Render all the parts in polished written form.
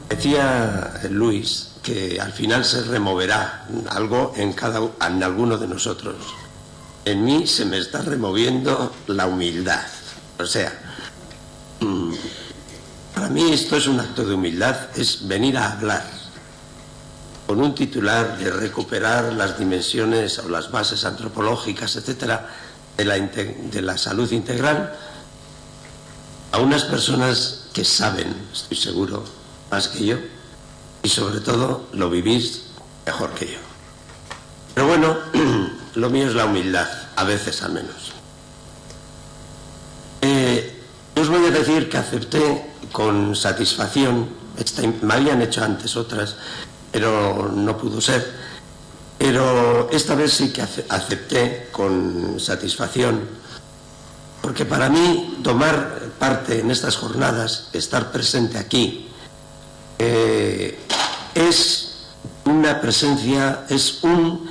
Decía Luis que al final se removerá algo en alguno de nosotros. En mí se me está removiendo la humildad. O sea, para mí esto es un acto de humildad, es venir a hablar con un titular de recuperar las dimensiones o las bases antropológicas, etcétera, de la salud integral a unas personas que saben, estoy seguro, más que yo, y sobre todo lo vivís mejor que yo. Pero bueno, lo mío es la humildad, a veces al menos. Os voy a decir que acepté con satisfacción, me habían hecho antes otras, pero no pudo ser, pero esta vez sí que acepté con satisfacción, porque para mí tomar parte en estas jornadas, estar presente aquí, es una presencia, es un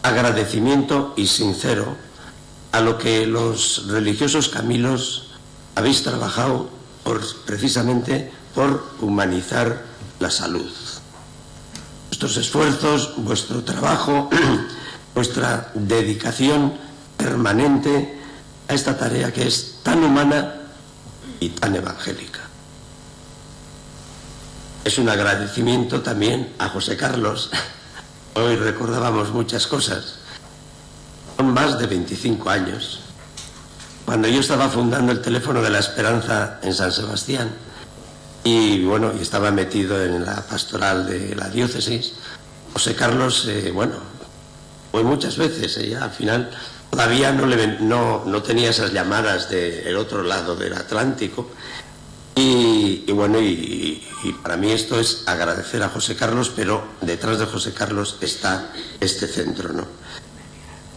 agradecimiento y sincero a lo que los religiosos Camilos habéis trabajado precisamente por humanizar la salud. Vuestros esfuerzos, vuestro trabajo, vuestra dedicación permanente a esta tarea que es tan humana y tan evangélica. Es un agradecimiento también a José Carlos. Hoy recordábamos muchas cosas. Son más de 25 años. Cuando yo estaba fundando el Teléfono de la Esperanza en San Sebastián, y bueno, y estaba metido en la pastoral de la diócesis, José Carlos, fue muchas veces, ella al final todavía no tenía esas llamadas del otro lado del Atlántico. Y para mí esto es agradecer a José Carlos, pero detrás de José Carlos está este centro, ¿no?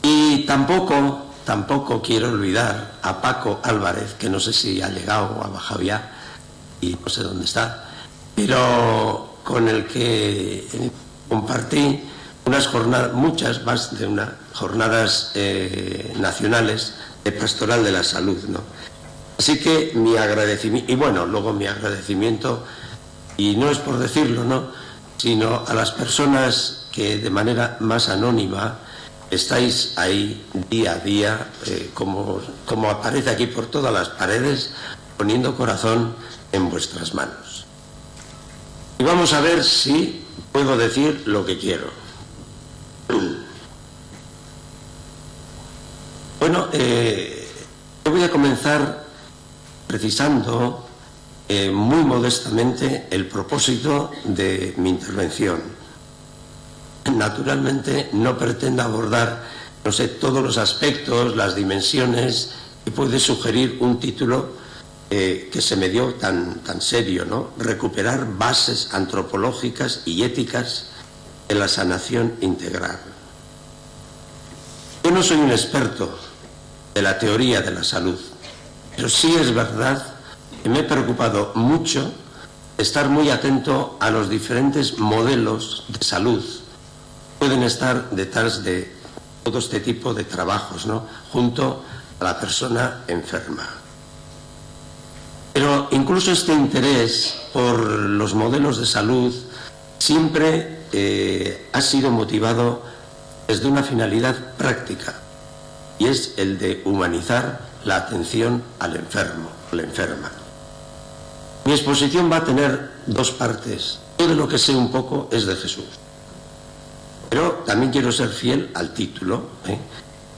Y tampoco quiero olvidar a Paco Álvarez, que no sé si ha llegado o ha bajado ya, y no sé dónde está, pero con el que compartí unas jornadas, muchas más de unas jornadas nacionales de pastoral de la salud, ¿no? Así que mi agradecimiento, y bueno, luego mi agradecimiento, y no es por decirlo, ¿no?, sino a las personas que de manera más anónima estáis ahí día a día, como aparece aquí por todas las paredes, poniendo corazón en vuestras manos. Y vamos a ver si puedo decir lo que quiero. Bueno, yo voy a comenzar precisando muy modestamente el propósito de mi intervención. Naturalmente no pretendo abordar, todos los aspectos, las dimensiones que puede sugerir un título que se me dio tan serio, ¿no? Recuperar bases antropológicas y éticas de la sanación integral. Yo no soy un experto de la teoría de la salud, pero sí es verdad que me he preocupado mucho de estar muy atento a los diferentes modelos de salud que pueden estar detrás de todo este tipo de trabajos, ¿no?, junto a la persona enferma. Pero incluso este interés por los modelos de salud siempre ha sido motivado desde una finalidad práctica, y es el de humanizar la atención al enfermo o la enferma. Mi exposición va a tener dos partes. Todo lo que sé un poco es de Jesús, pero también quiero ser fiel al título,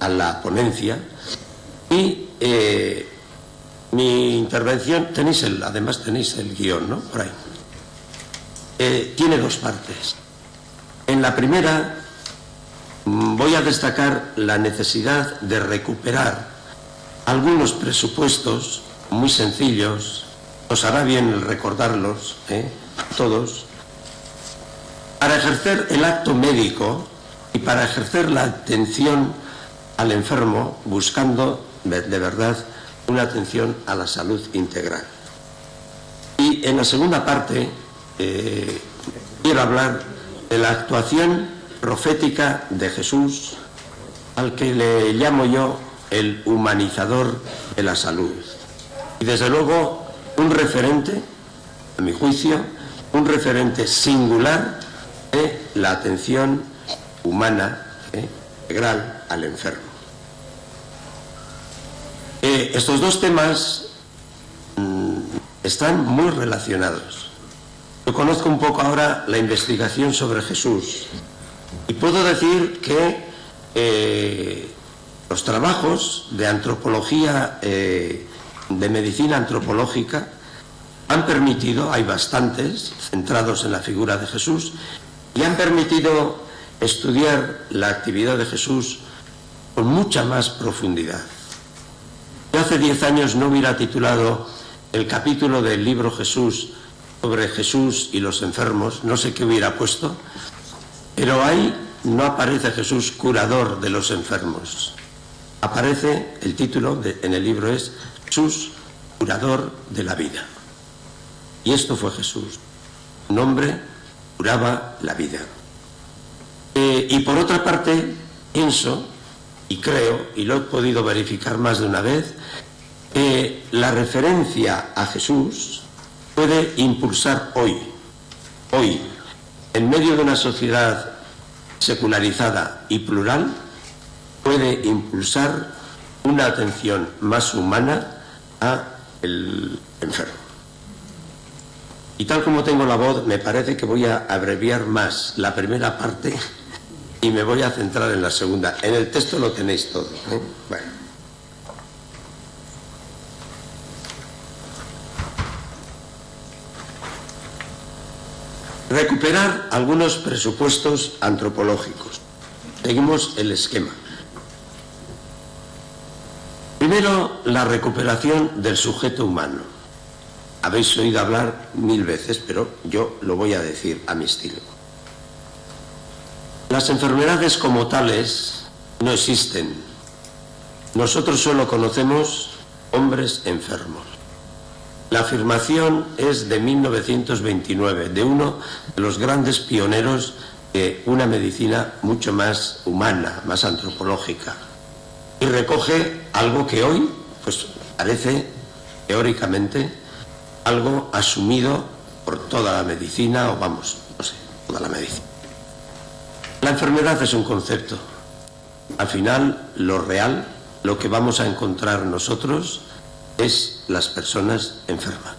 a la ponencia, y mi intervención, además tenéis el guión, ¿no?, por ahí. Tiene dos partes. En la primera voy a destacar la necesidad de recuperar algunos presupuestos muy sencillos, os hará bien recordarlos, todos, para ejercer el acto médico y para ejercer la atención al enfermo, buscando de verdad una atención a la salud integral. Y en la segunda parte quiero hablar de la actuación profética de Jesús, al que le llamo yo el humanizador de la salud. Y desde luego un referente, a mi juicio, un referente singular de la atención humana, integral al enfermo. Estos dos temas están muy relacionados. Yo conozco un poco ahora la investigación sobre Jesús y puedo decir que los trabajos de antropología, de medicina antropológica, han permitido, hay bastantes centrados en la figura de Jesús, y han permitido estudiar la actividad de Jesús con mucha más profundidad. Yo hace 10 años no hubiera titulado el capítulo del libro Jesús sobre Jesús y los enfermos, no sé qué hubiera puesto, pero ahí no aparece Jesús curador de los enfermos. Aparece, el título en el libro es Jesús curador de la vida. Y esto fue Jesús. Un hombre curaba la vida. Y por otra parte, pienso y creo, y lo he podido verificar más de una vez, que la referencia a Jesús puede impulsar hoy, en medio de una sociedad secularizada y plural, puede impulsar una atención más humana al enfermo. Y tal como tengo la voz, me parece que voy a abreviar más la primera parte y me voy a centrar en la segunda. En el texto lo tenéis todo, ¿eh? Bueno. Recuperar algunos presupuestos antropológicos. Seguimos el esquema. Primero, la recuperación del sujeto humano. Habéis oído hablar 1000 veces, pero yo lo voy a decir a mi estilo. Las enfermedades como tales no existen. Nosotros solo conocemos hombres enfermos. La afirmación es de 1929, de uno de los grandes pioneros de una medicina mucho más humana, más antropológica. Y recoge algo que hoy, pues parece, teóricamente, algo asumido por toda la medicina, o vamos, no sé, toda la medicina. La enfermedad es un concepto. Al final, lo real, lo que vamos a encontrar nosotros, es las personas enfermas.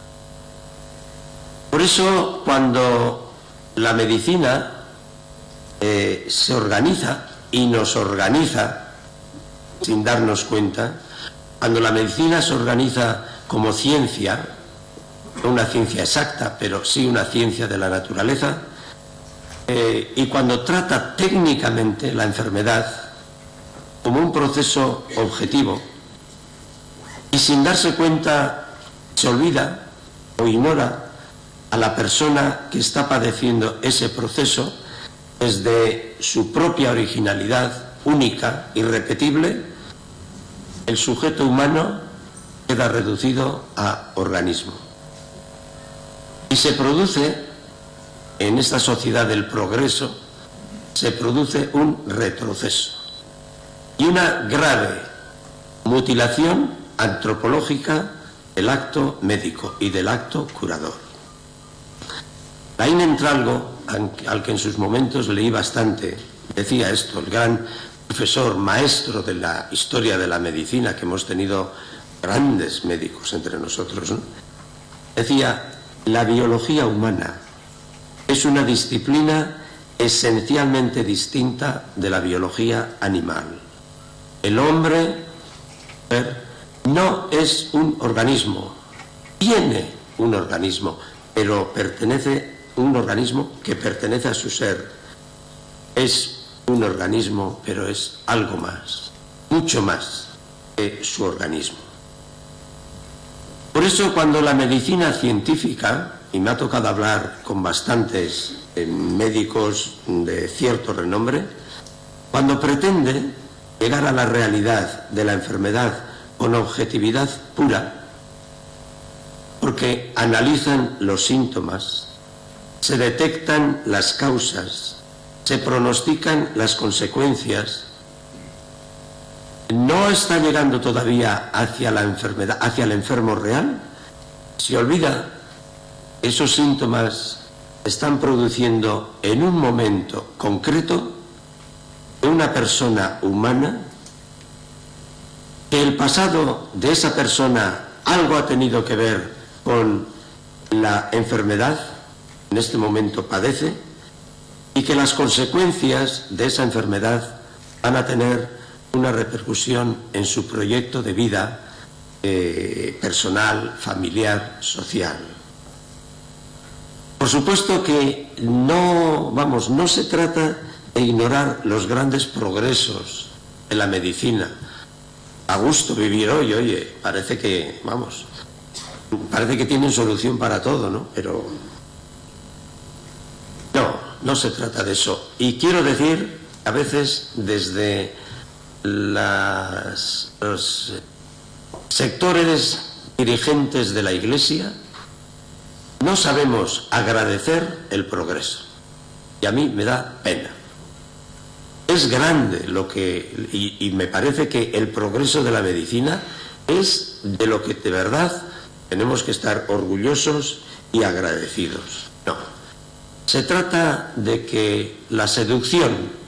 Por eso, cuando la medicina se organiza y nos organiza sin darnos cuenta, cuando la medicina se organiza como ciencia, no una ciencia exacta, pero sí una ciencia de la naturaleza, y cuando trata técnicamente la enfermedad como un proceso objetivo, y sin darse cuenta se olvida o ignora a la persona que está padeciendo ese proceso desde su propia originalidad única, irrepetible, el sujeto humano queda reducido a organismo. Y se produce, en esta sociedad del progreso, se produce un retroceso y una grave mutilación antropológica del acto médico y del acto curador. Laín Entralgo, al que en sus momentos leí bastante, decía esto, el gran profesor, maestro de la historia de la medicina, que hemos tenido grandes médicos entre nosotros, ¿no? Decía, la biología humana es una disciplina esencialmente distinta de la biología animal. El hombre no es un organismo, tiene un organismo, pero pertenece a un organismo que pertenece a su ser. Es un organismo, pero es algo más, mucho más que su organismo. Por eso, cuando la medicina científica, y me ha tocado hablar con bastantes médicos de cierto renombre, cuando pretende llegar a la realidad de la enfermedad con objetividad pura, porque analizan los síntomas, se detectan las causas, se pronostican las consecuencias. No está llegando todavía hacia la enfermedad, hacia el enfermo real. Se olvida, esos síntomas están produciendo en un momento concreto de una persona humana, que el pasado de esa persona algo ha tenido que ver con la enfermedad, en este momento padece, y que las consecuencias de esa enfermedad van a tener una repercusión en su proyecto de vida personal, familiar, social. Por supuesto que no se trata de ignorar los grandes progresos de la medicina. A gusto vivir hoy, oye, parece que tienen solución para todo, ¿no? Pero no se trata de eso. Y quiero decir, a veces desde los sectores dirigentes de la Iglesia no sabemos agradecer el progreso. Y a mí me da pena. Es grande y me parece que el progreso de la medicina es de lo que de verdad tenemos que estar orgullosos y agradecidos. No. Se trata de que la seducción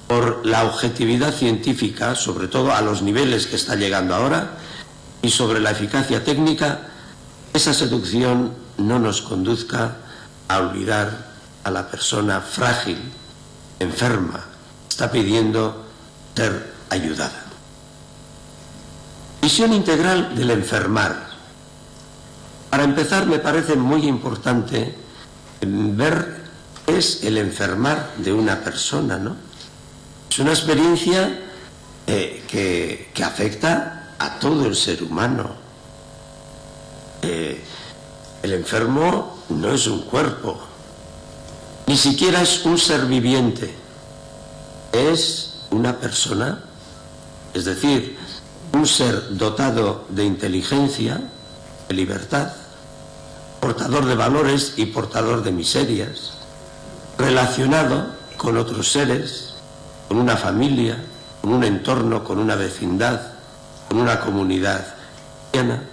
por la objetividad científica, sobre todo a los niveles que está llegando ahora, y sobre la eficacia técnica, esa seducción no nos conduzca a olvidar a la persona frágil, enferma, está pidiendo ser ayudada. Visión integral del enfermar. Para empezar, me parece muy importante ver qué es el enfermar de una persona, ¿no? Es una experiencia que afecta a todo el ser humano. El enfermo no es un cuerpo, ni siquiera es un ser viviente. Es una persona, es decir, un ser dotado de inteligencia, de libertad, portador de valores y portador de miserias, relacionado con otros seres, con una familia, con un entorno, con una vecindad, con una comunidad cristiana,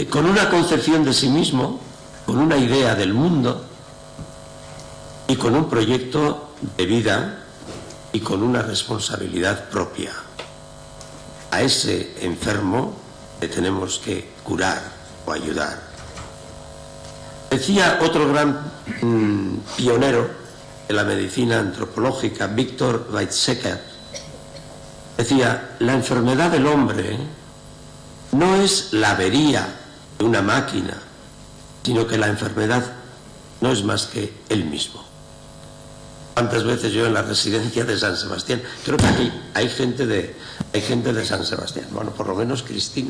con una concepción de sí mismo, con una idea del mundo y con un proyecto de vida y con una responsabilidad propia. A ese enfermo le tenemos que curar o ayudar. Decía otro gran pionero de la medicina antropológica, Víctor Weizsäcker, decía: la enfermedad del hombre no es la avería de una máquina, sino que la enfermedad no es más que él mismo. ¿Cuántas veces yo en la residencia de San Sebastián? Creo que aquí hay gente de San Sebastián, bueno, por lo menos Cristina.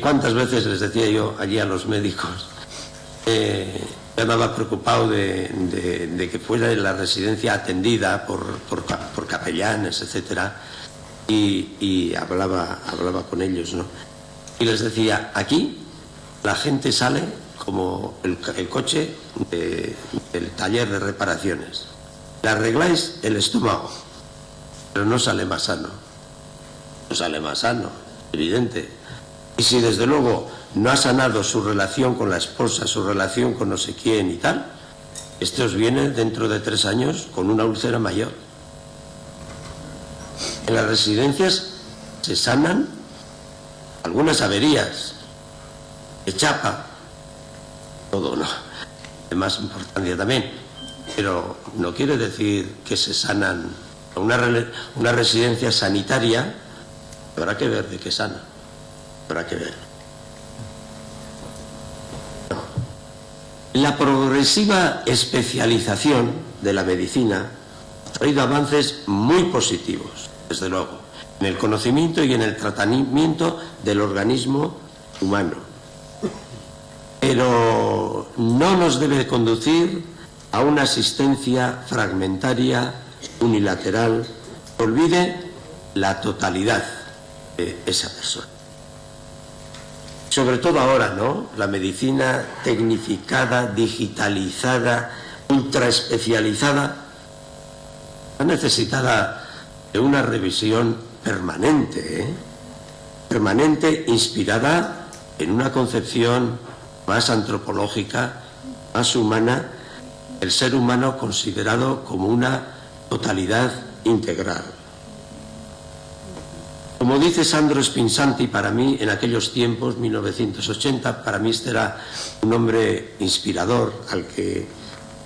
¿Cuántas veces les decía yo allí a los médicos? Yo andaba preocupado de que fuera la residencia atendida por capellanes, etcétera, y hablaba con ellos, ¿no? Y les decía: aquí la gente sale como el coche del taller de reparaciones. Le arregláis el estómago, pero no sale más sano. No sale más sano, evidente. Y si desde luego no ha sanado su relación con la esposa, su relación con no sé quién y tal, este os viene dentro de 3 años con una úlcera mayor. En las residencias se sanan algunas averías de chapa, todo, ¿no? De más importancia también, pero no quiere decir que se sanan. Una residencia sanitaria habrá que ver de qué sana, habrá que ver. La progresiva especialización de la medicina ha traído avances muy positivos, desde luego, en el conocimiento y en el tratamiento del organismo humano. Pero no nos debe conducir a una asistencia fragmentaria, unilateral, que olvide la totalidad de esa persona. sobre todo ahora, ¿no? La medicina tecnificada, digitalizada, ultra especializada, necesitada de una revisión permanente, permanente, inspirada en una concepción más antropológica, más humana, el ser humano considerado como una totalidad integral. Como dice Sandro Spinsanti, para mí, en aquellos tiempos, 1980, para mí este era un hombre inspirador al que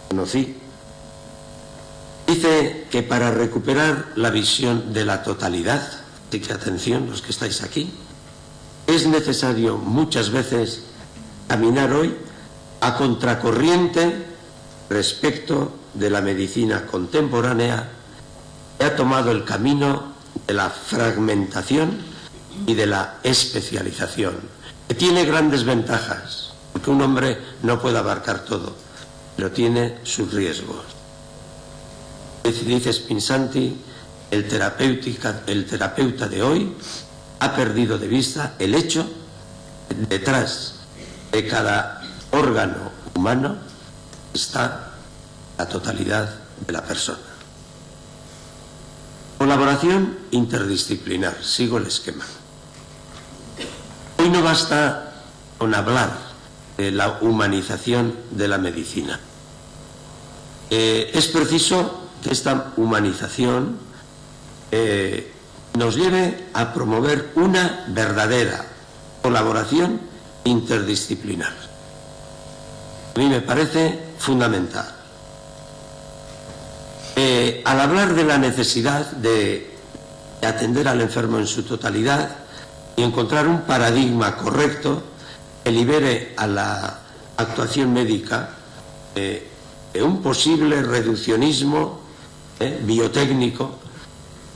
conocí. Dice que para recuperar la visión de la totalidad, así que atención los que estáis aquí, es necesario muchas veces caminar hoy a contracorriente respecto de la medicina contemporánea que ha tomado el camino de la fragmentación y de la especialización, que tiene grandes ventajas, porque un hombre no puede abarcar todo, pero tiene sus riesgos. Dice Spinsanti, el terapeuta de hoy ha perdido de vista el hecho que detrás de cada órgano humano está la totalidad de la persona. Colaboración interdisciplinar, sigo el esquema. Hoy no basta con hablar de la humanización de la medicina. Es preciso que esta humanización nos lleve a promover una verdadera colaboración interdisciplinar. A mí me parece fundamental. Al hablar de la necesidad de atender al enfermo en su totalidad y encontrar un paradigma correcto que libere a la actuación médica de un posible reduccionismo biotécnico,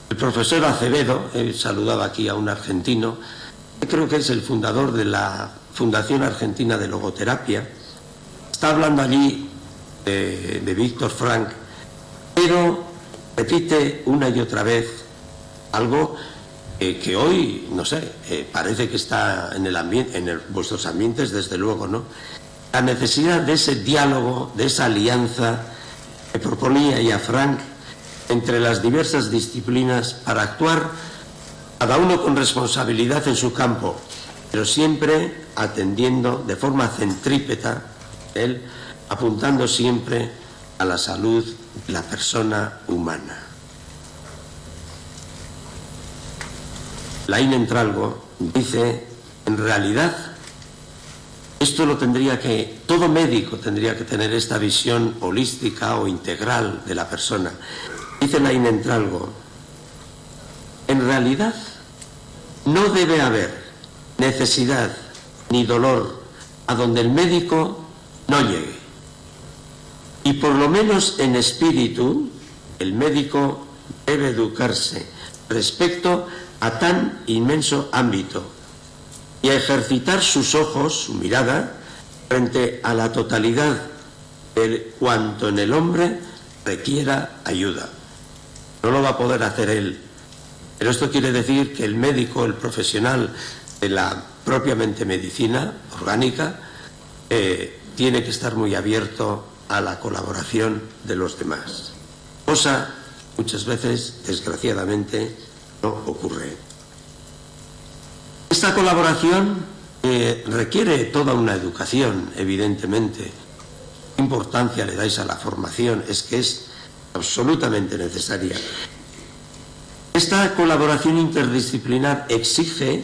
el profesor Acevedo, saludaba aquí a un argentino, que creo que es el fundador de la Fundación Argentina de Logoterapia, está hablando allí de Víctor Frank, pero repite una y otra vez algo que hoy, no sé, parece que está en el ambiente, vuestros ambientes, desde luego, ¿no? La necesidad de ese diálogo, de esa alianza que proponía ya Frank entre las diversas disciplinas para actuar cada uno con responsabilidad en su campo, pero siempre atendiendo de forma centrípeta, él apuntando siempre a la salud de la persona humana. Laín Entralgo dice, en realidad, todo médico tendría que tener esta visión holística o integral de la persona. Dice Laín Entralgo, en realidad no debe haber necesidad ni dolor a donde el médico no llegue. Y por lo menos en espíritu, el médico debe educarse respecto a tan inmenso ámbito y a ejercitar sus ojos, su mirada, frente a la totalidad de cuanto en el hombre requiera ayuda. No lo va a poder hacer él, pero esto quiere decir que el médico, el profesional de la propiamente medicina orgánica, tiene que estar muy abierto a la colaboración de los demás, cosa muchas veces, desgraciadamente, no ocurre. Esta colaboración requiere toda una educación, evidentemente. ¿Qué importancia le dais a la formación? Es que es absolutamente necesaria. Esta colaboración interdisciplinar exige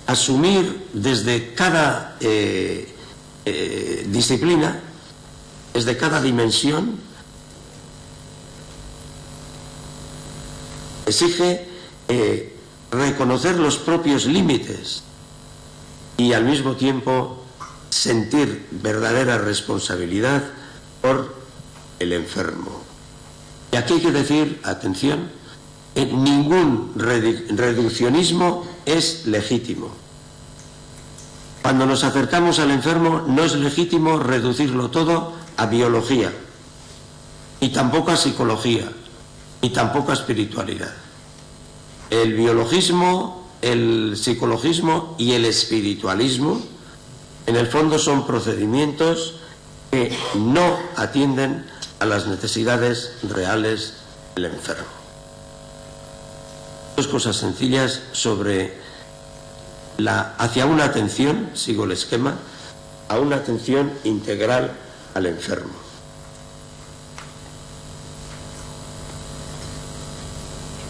asumir desde cada disciplina, desde cada dimensión, exige reconocer los propios límites y al mismo tiempo sentir verdadera responsabilidad por el enfermo. Y aquí hay que decir, atención, ningún reduccionismo es legítimo. Cuando nos acercamos al enfermo no es legítimo reducirlo todo a biología, y tampoco a psicología, y tampoco a espiritualidad. El biologismo el psicologismo y el espiritualismo, en el fondo, son procedimientos que no atienden a las necesidades reales del enfermo. Dos cosas sencillas sobre hacia una atención, sigo el esquema, a una atención integral al enfermo.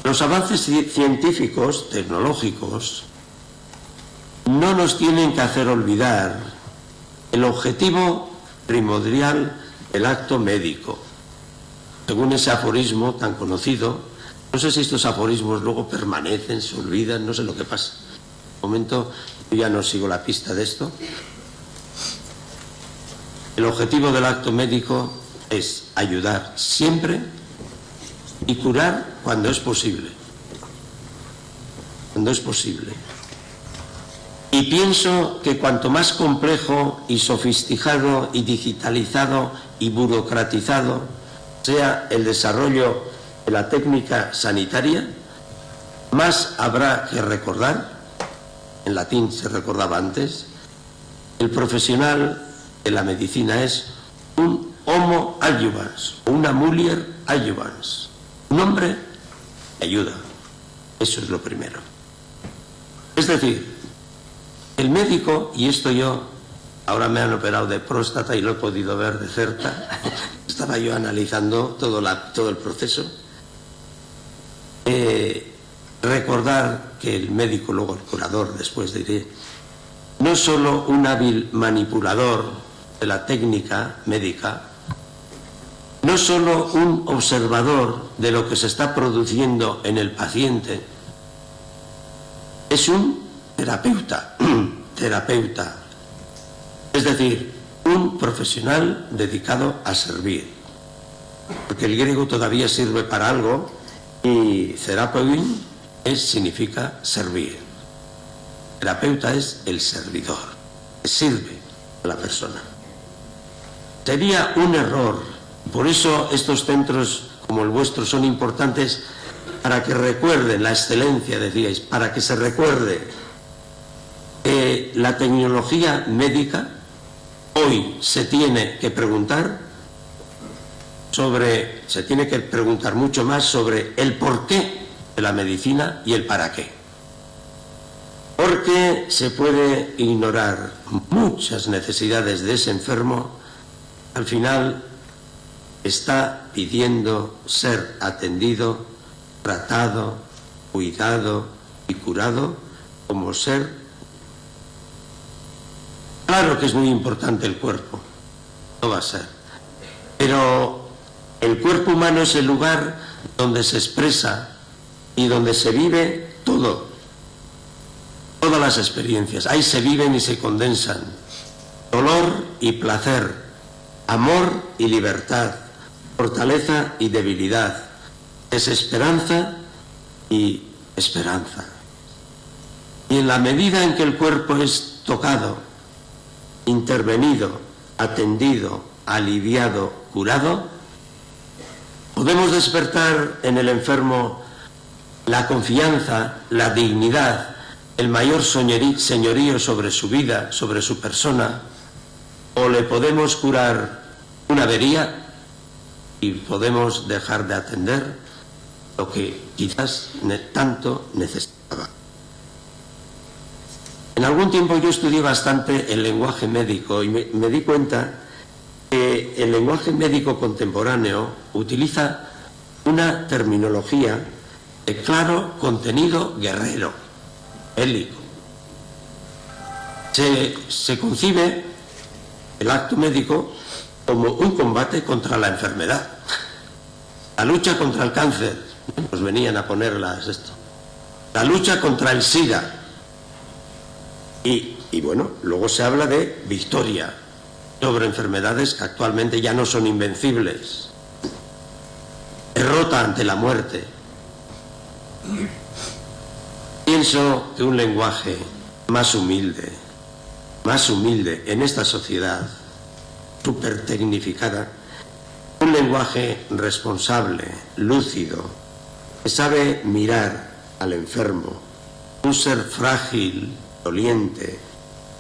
Los avances científicos, tecnológicos, no nos tienen que hacer olvidar el objetivo primordial del acto médico. Según ese aforismo tan conocido, no sé si estos aforismos luego permanecen, se olvidan, no sé lo que pasa. De momento yo ya no sigo la pista de esto. El objetivo del acto médico es ayudar siempre y curar cuando es posible. Cuando es posible. Y pienso que cuanto más complejo y sofisticado y digitalizado y burocratizado sea el desarrollo de la técnica sanitaria, más habrá que recordar, en latín se recordaba antes, el profesional de la medicina es un homo adjuvans, o una mulier adjuvans, un hombre que ayuda. Eso es lo primero. Es decir, el médico, y esto yo, ahora me han operado de próstata y lo he podido ver de cerca, estaba yo analizando todo el proceso, recordar que el médico, luego el curador, después diré, no es solo un hábil manipulador de la técnica médica, no es solo un observador de lo que se está produciendo en el paciente, es un terapeuta, es decir, un profesional dedicado a servir, porque el griego todavía sirve para algo y therapein significa servir. Terapeuta es el servidor, que sirve a la persona. Sería un error, por eso estos centros como el vuestro son importantes, para que recuerden la excelencia, decíais, para que se recuerde que la tecnología médica hoy se tiene que preguntar mucho más sobre el porqué de la medicina y el para qué. Porque se puede ignorar muchas necesidades de ese enfermo, al final está pidiendo ser atendido, tratado, cuidado y curado como ser. Claro que es muy importante el cuerpo, no va a ser, pero el cuerpo humano es el lugar donde se expresa y donde se vive todo, todas las experiencias. Ahí se viven y se condensan dolor y placer, amor y libertad, fortaleza y debilidad, desesperanza y esperanza. Y en la medida en que el cuerpo es tocado, intervenido, atendido, aliviado, curado, podemos despertar en el enfermo la confianza, la dignidad, el mayor señorío sobre su vida, sobre su persona, o le podemos curar una avería y podemos dejar de atender lo que quizás tanto necesitaba. En algún tiempo yo estudié bastante el lenguaje médico y me di cuenta que el lenguaje médico contemporáneo utiliza una terminología de claro contenido guerrero, bélico. Se concibe el acto médico como un combate contra la enfermedad, la lucha contra el cáncer, nos venían a ponerlas esto, la lucha contra el SIDA, y bueno, luego se habla de victoria sobre enfermedades que actualmente ya no son invencibles, derrota ante la muerte. Pienso que un lenguaje más humilde en esta sociedad súper tecnificada, un lenguaje responsable, lúcido, que sabe mirar al enfermo, un ser frágil, doliente,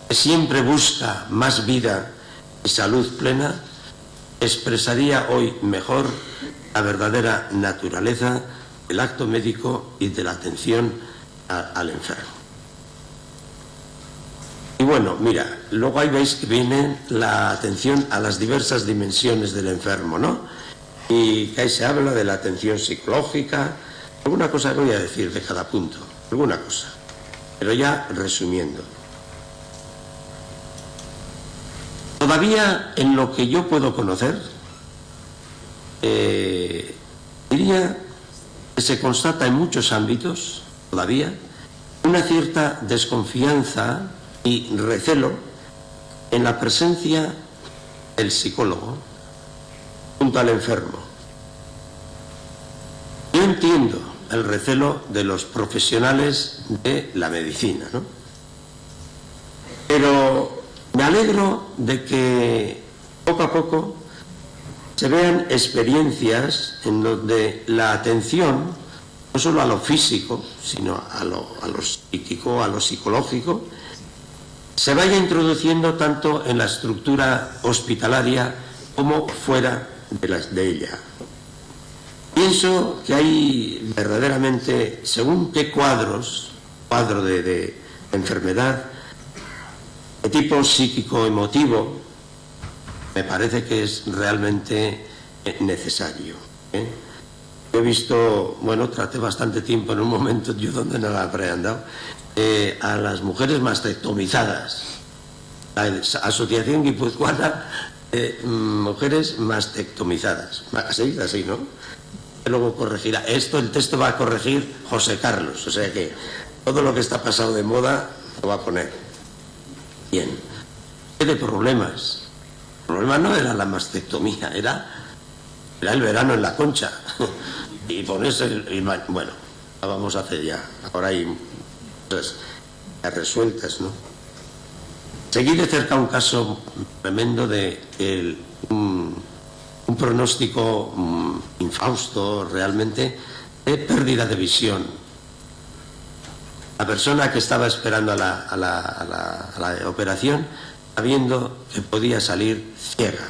que siempre busca más vida y salud plena, expresaría hoy mejor la verdadera naturaleza del acto médico y de la atención al enfermo. Y bueno, mira, luego ahí veis que viene la atención a las diversas dimensiones del enfermo, ¿no? Y que ahí se habla de la atención psicológica, alguna cosa que voy a decir de cada punto, alguna cosa, pero ya resumiendo. Todavía en lo que yo puedo conocer, diría que se constata en muchos ámbitos, todavía, una cierta desconfianza y recelo en la presencia del psicólogo junto al enfermo. Yo entiendo el recelo de los profesionales de la medicina, ¿no? Pero me alegro de que poco a poco se vean experiencias en donde la atención, no solo a lo físico, sino a lo psíquico, a lo psicológico, se vaya introduciendo tanto en la estructura hospitalaria como fuera de ella. Pienso que hay verdaderamente, según qué cuadro de enfermedad, de tipo psíquico-emotivo, me parece que es realmente necesario. He visto, bueno, traté bastante tiempo en un momento, yo donde no la habré andado, a las mujeres mastectomizadas, la Asociación Guipuzcoana de Mujeres Mastectomizadas, así, ¿no? Luego corregirá, el texto va a corregir José Carlos, o sea que todo lo que está pasado de moda lo va a poner. Bien, ¿qué de problemas? El problema no era la mastectomía, era el verano en la Concha y ponerse bueno, la vamos a hacer ya, ahora hay cosas ya resueltas, ¿no? Seguí de cerca un caso tremendo de un pronóstico infausto realmente de pérdida de visión. La persona que estaba esperando a la operación, sabiendo que podía salir ciega,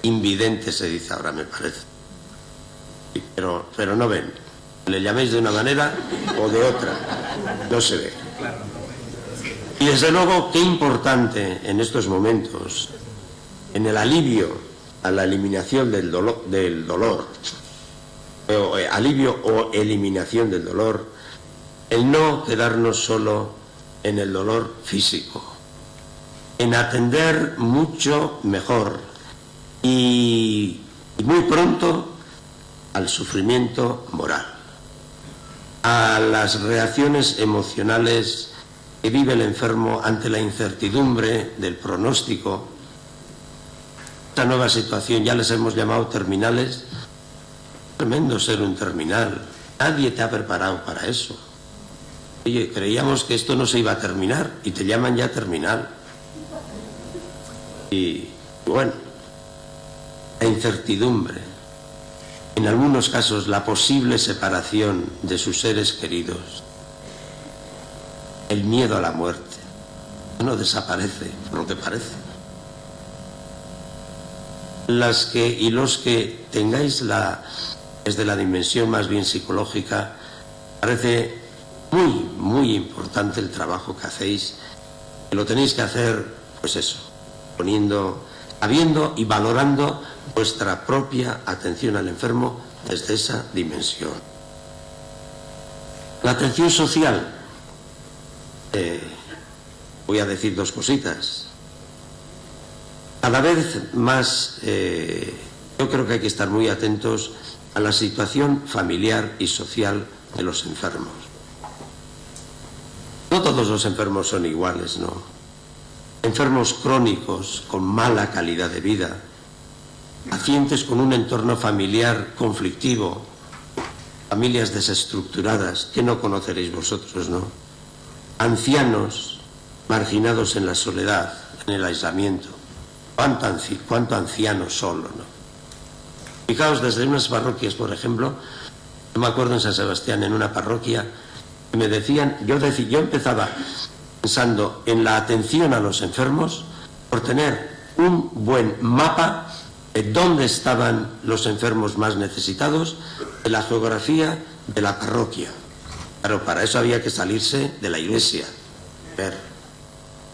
invidente se dice ahora, me parece. Pero no ven. Le llaméis de una manera o de otra, no se ve. Y desde luego, qué importante en estos momentos, en el alivio a la eliminación del dolor, alivio o eliminación del dolor, el no quedarnos solo en el dolor físico, en atender mucho mejor y muy pronto al sufrimiento moral, a las reacciones emocionales que vive el enfermo ante la incertidumbre del pronóstico. Esta nueva situación, ya les hemos llamado terminales. Tremendo ser un terminal. Nadie te ha preparado para eso. Oye, creíamos que esto no se iba a terminar y te llaman ya terminal. Y bueno, la incertidumbre, en algunos casos la posible separación de sus seres queridos, el miedo a la muerte, no desaparece, por lo que parece. Las que y los que tengáis desde la dimensión más bien psicológica, parece muy importante el trabajo que hacéis, que lo tenéis que hacer, pues eso, sabiendo y valorando vuestra propia atención al enfermo desde esa dimensión. La atención social, voy a decir dos cositas. Cada vez más, yo creo que hay que estar muy atentos a la situación familiar y social de los enfermos. No todos los enfermos son iguales, ¿no? Enfermos crónicos con mala calidad de vida, pacientes con un entorno familiar conflictivo, familias desestructuradas que no conoceréis vosotros, ¿no? Ancianos marginados en la soledad, en el aislamiento. ¿Cuánto anciano solo, ¿no? Fijaos, desde unas parroquias, por ejemplo, yo me acuerdo en San Sebastián, en una parroquia, Me decían, yo empezaba pensando en la atención a los enfermos por tener un buen mapa de dónde estaban los enfermos más necesitados, de la geografía de la parroquia. Claro, para eso había que salirse de la iglesia.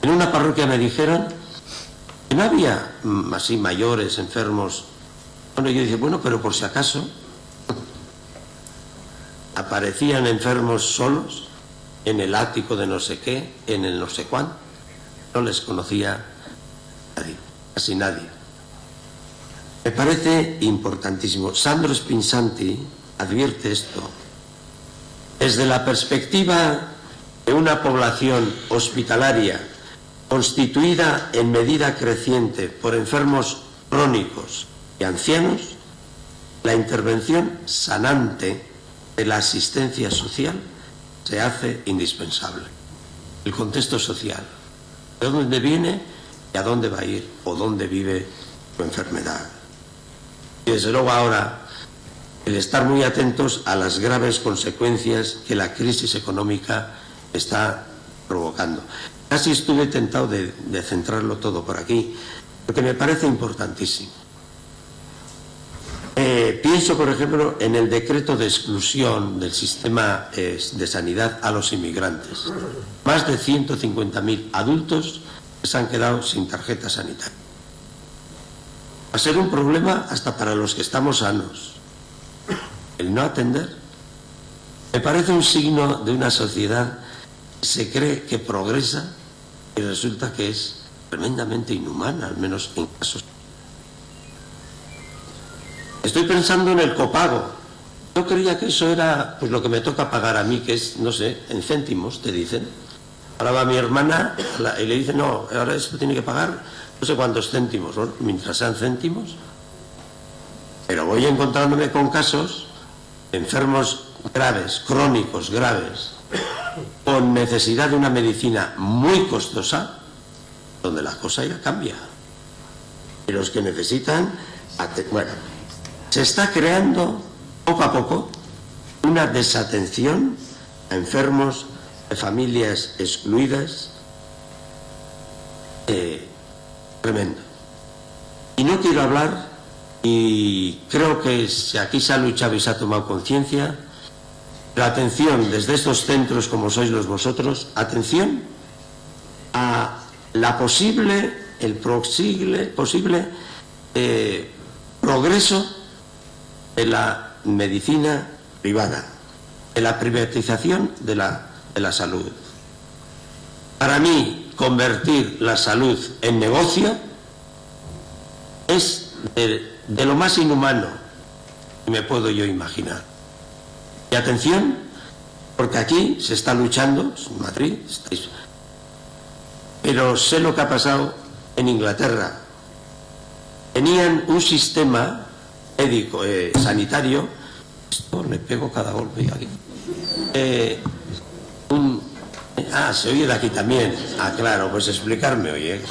En una parroquia me dijeron que no había así mayores enfermos. Bueno, yo dije, bueno, pero por si acaso aparecían enfermos solos en el ático de no sé qué, en el no sé cuánto. No les conocía nadie, casi nadie. Me parece importantísimo. Sandro Spinsanti advierte esto. Desde la perspectiva de una población hospitalaria constituida en medida creciente por enfermos crónicos y ancianos, la intervención sanante de la asistencia social se hace indispensable. El contexto social, de dónde viene y a dónde va a ir o dónde vive su enfermedad. Y desde luego ahora el estar muy atentos a las graves consecuencias que la crisis económica está provocando. Casi estuve tentado de centrarlo todo por aquí, porque me parece importantísimo. Pienso, por ejemplo, en el decreto de exclusión del sistema de sanidad a los inmigrantes. Más de 150.000 adultos que se han quedado sin tarjeta sanitaria. Va a ser un problema hasta para los que estamos sanos. El no atender me parece un signo de una sociedad que se cree que progresa y resulta que es tremendamente inhumana, al menos en casos. Estoy pensando en el copago. Yo creía que eso era pues lo que me toca pagar a mí, que es, no sé, en céntimos, te dicen. Ahora va mi hermana y le dice, no, ahora esto tiene que pagar no sé cuántos céntimos, ¿no? Mientras sean céntimos. Pero voy encontrándome con casos de enfermos graves, crónicos graves, con necesidad de una medicina muy costosa, donde la cosa ya cambia. Y los que necesitan, bueno, se está creando poco a poco una desatención a enfermos de familias excluidas tremendo. Y no quiero hablar, y creo que aquí se ha luchado y se ha tomado conciencia, la atención desde estos centros como sois los vosotros, atención a la posible progreso de la medicina privada, de la privatización de la salud. Para mí, convertir la salud en negocio es de lo más inhumano que me puedo yo imaginar. Y atención, porque aquí se está luchando, en Madrid, pero sé lo que ha pasado en Inglaterra. Tenían un sistema médico, sanitario, esto le pego cada golpe aquí. Se oye de aquí también. Claro, pues explicarme, oye.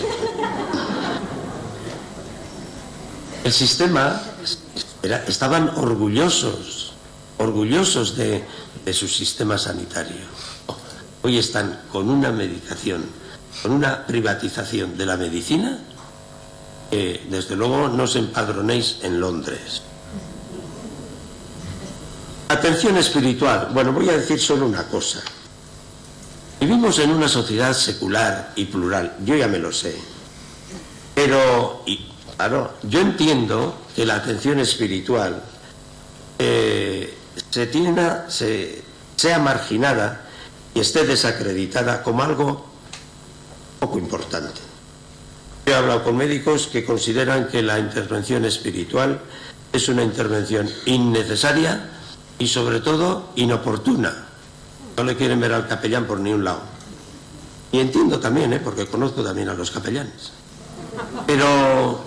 El sistema, estaban orgullosos de su sistema sanitario. Hoy están con una medicación, con una privatización de la medicina. Desde luego no os empadronéis en Londres. Atención espiritual. Bueno, voy a decir solo una cosa. Vivimos en una sociedad secular y plural, yo ya me lo sé. Pero, claro, yo entiendo que la atención espiritual sea marginada y esté desacreditada como algo poco importante. Yo he hablado con médicos que consideran que la intervención espiritual es una intervención innecesaria y sobre todo inoportuna. No le quieren ver al capellán por ni un lado. Y entiendo también, porque conozco también a los capellanes. Pero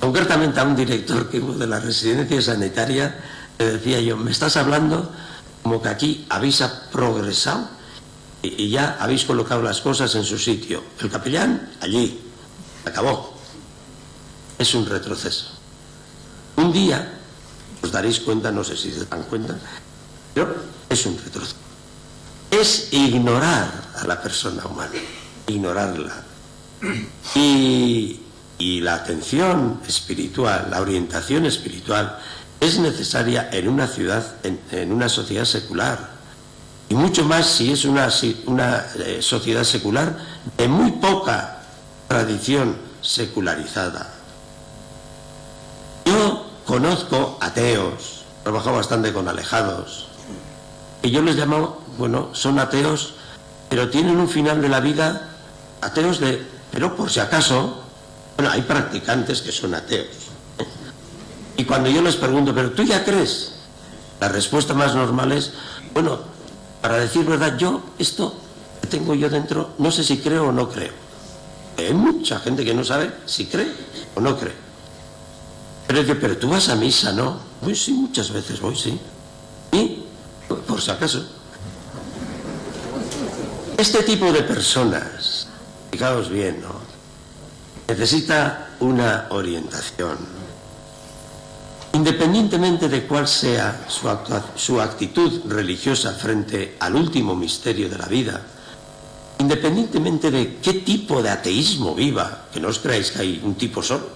concretamente a un director que hubo de la residencia sanitaria, le decía yo, me estás hablando como que aquí habéis progresado y ya habéis colocado las cosas en su sitio. El capellán, allí, acabó. Es un retroceso. Un día, os daréis cuenta, no sé si se dan cuenta, pero es un retroceso. Es ignorar a la persona humana, ignorarla. Y la atención espiritual, la orientación espiritual, es necesaria en una ciudad, en una sociedad secular. Y mucho más si es una sociedad secular de muy poca tradición secularizada. Yo conozco ateos, he trabajado bastante con alejados, y yo les llamo, bueno, son ateos, pero tienen un final de la vida, ateos pero por si acaso, bueno, hay practicantes que son ateos. Y cuando yo les pregunto, ¿pero tú ya crees? La respuesta más normal es, bueno, para decir verdad, esto que tengo yo dentro, no sé si creo o no creo. Hay mucha gente que no sabe si cree o no cree. Pero tú vas a misa, ¿no? Pues sí, muchas veces voy, sí. Y, por si acaso, este tipo de personas, fijaos bien, ¿no?, necesita una orientación. Independientemente de cuál sea su actitud religiosa frente al último misterio de la vida, independientemente de qué tipo de ateísmo viva, que no os creáis que hay un tipo solo,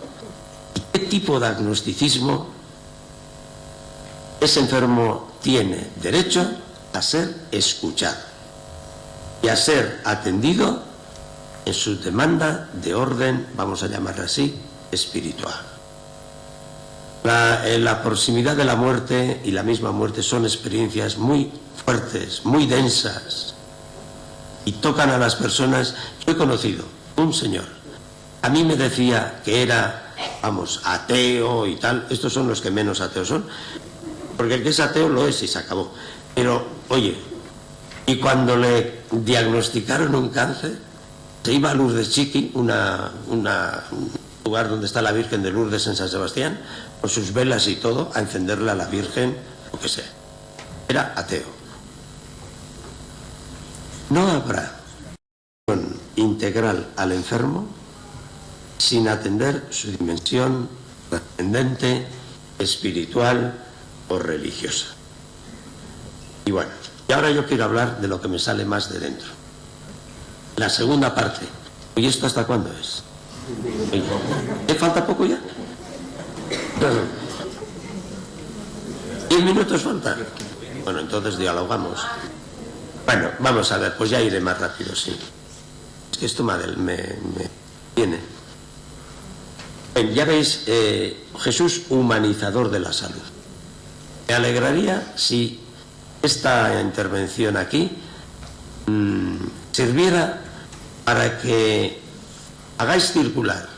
y qué tipo de agnosticismo, ese enfermo tiene derecho a ser escuchado y a ser atendido en su demanda de orden, vamos a llamarla así, espiritual. La proximidad de la muerte y la misma muerte son experiencias muy fuertes, muy densas, y tocan a las personas. Yo he conocido un señor, a mí me decía que era, ateo y tal. Estos son los que menos ateos son, porque el que es ateo lo es y se acabó. Pero, oye, y cuando le diagnosticaron un cáncer, se iba a Lourdes Chiqui, un lugar donde está la Virgen de Lourdes en San Sebastián, con sus velas y todo, a encenderle a la Virgen, lo que sea. Era ateo. No habrá atención integral al enfermo sin atender su dimensión trascendente, espiritual o religiosa. Y bueno, y ahora yo quiero hablar de lo que me sale más de dentro. La segunda parte. ¿Y esto hasta cuándo es? ¿Te falta poco ya? 10 minutos faltan. Bueno, entonces dialogamos. Bueno, vamos a ver, pues ya iré más rápido, sí. Es que esto me viene. Ya veis, Jesús humanizador de la salud. Me alegraría si esta intervención aquí sirviera para que hagáis circular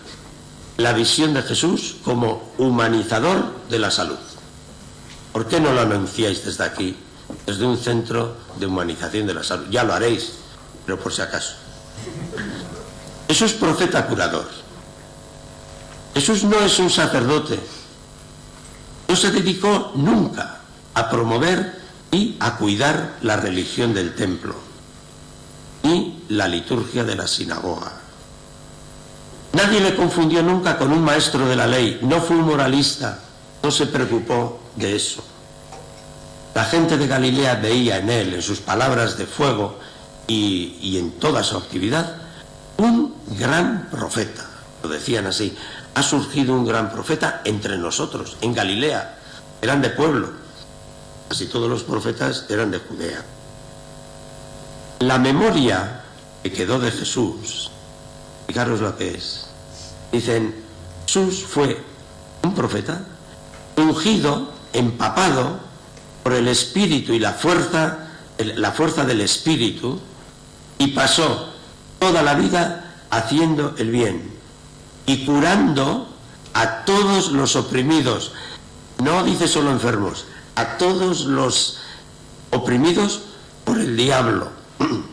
la visión de Jesús como humanizador de la salud. ¿Por qué no lo anunciáis desde aquí, desde un centro de humanización de la salud? Ya lo haréis, pero por si acaso. Jesús profeta curador. Jesús no es un sacerdote. No se dedicó nunca a promover y a cuidar la religión del templo, ni la liturgia de la sinagoga. Nadie le confundió nunca con un maestro de la ley, no fue un moralista, no se preocupó de eso. La gente de Galilea veía en él, en sus palabras de fuego y en toda su actividad, un gran profeta. Lo decían así, ha surgido un gran profeta entre nosotros, en Galilea. Eran de pueblo, casi todos los profetas eran de Judea. La memoria que quedó de Jesús, fijaros lo que es. Dicen, Jesús fue un profeta ungido, empapado por el Espíritu y la fuerza del Espíritu, y pasó toda la vida haciendo el bien y curando a todos los oprimidos. No dice solo enfermos, a todos los oprimidos por el diablo.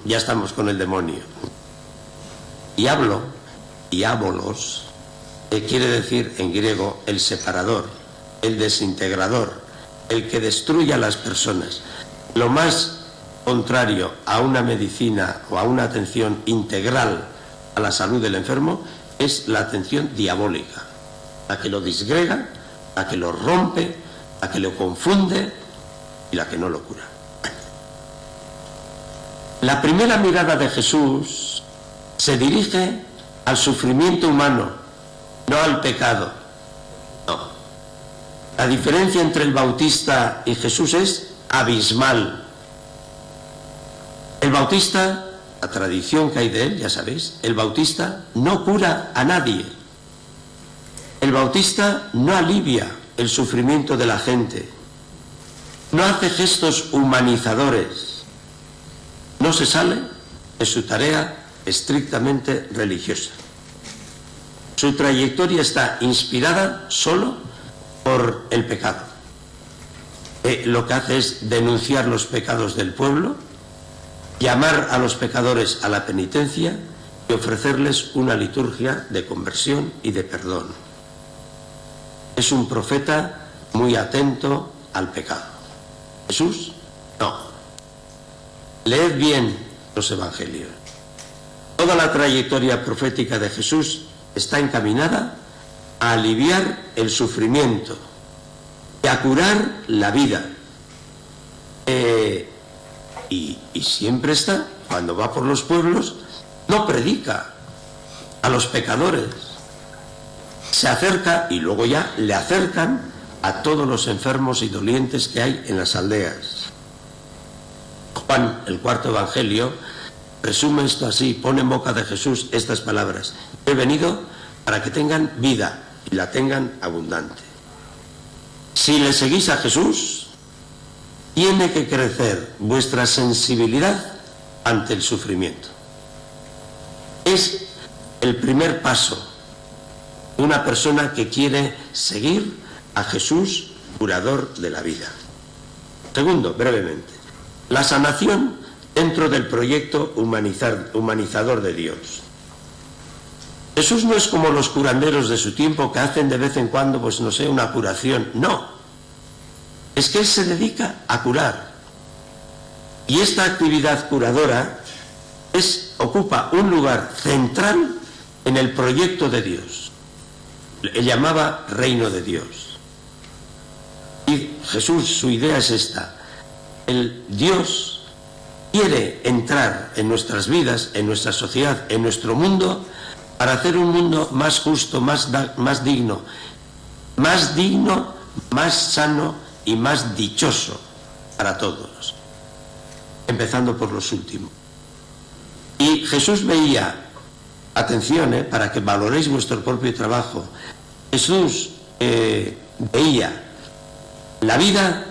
Ya estamos con el demonio. Diablo, diabolos, quiere decir en griego el separador, el desintegrador, el que destruye a las personas. Lo más contrario a una medicina o a una atención integral a la salud del enfermo es la atención diabólica, la que lo disgrega, la que lo rompe, la que lo confunde y la que no lo cura. La primera mirada de Jesús se dirige al sufrimiento humano, no al pecado. No. La diferencia entre el Bautista y Jesús es abismal. El Bautista, la tradición que hay de él, ya sabéis, el Bautista no cura a nadie. El Bautista no alivia el sufrimiento de la gente. No hace gestos humanizadores. No se sale de su tarea estrictamente religiosa. Su trayectoria está inspirada solo por el pecado. Lo que hace es denunciar los pecados del pueblo, llamar a los pecadores a la penitencia y ofrecerles una liturgia de conversión y de perdón. Es un profeta muy atento al pecado. Jesús, no. Leed bien los evangelios. Toda la trayectoria profética de Jesús está encaminada a aliviar el sufrimiento y a curar la vida. Y siempre está, cuando va por los pueblos, no predica a los pecadores. Se acerca y luego ya le acercan a todos los enfermos y dolientes que hay en las aldeas. Juan, el cuarto evangelio, resume esto así, pone en boca de Jesús estas palabras: he venido para que tengan vida y la tengan abundante. Si le seguís a Jesús, tiene que crecer vuestra sensibilidad ante el sufrimiento. Es el primer paso de una persona que quiere seguir a Jesús, curador de la vida. Segundo, brevemente, la sanación dentro del proyecto humanizador de Dios. Jesús no es como los curanderos de su tiempo que hacen de vez en cuando, pues no sé, una curación. No. Es que Él se dedica a curar. Y esta actividad curadora ocupa un lugar central en el proyecto de Dios. Él llamaba reino de Dios. Y Jesús, su idea es esta: el Dios quiere entrar en nuestras vidas, en nuestra sociedad, en nuestro mundo, para hacer un mundo más justo, más digno, más sano y más dichoso para todos, empezando por los últimos. Y Jesús veía, atención, para que valoréis vuestro propio trabajo, Jesús veía la vida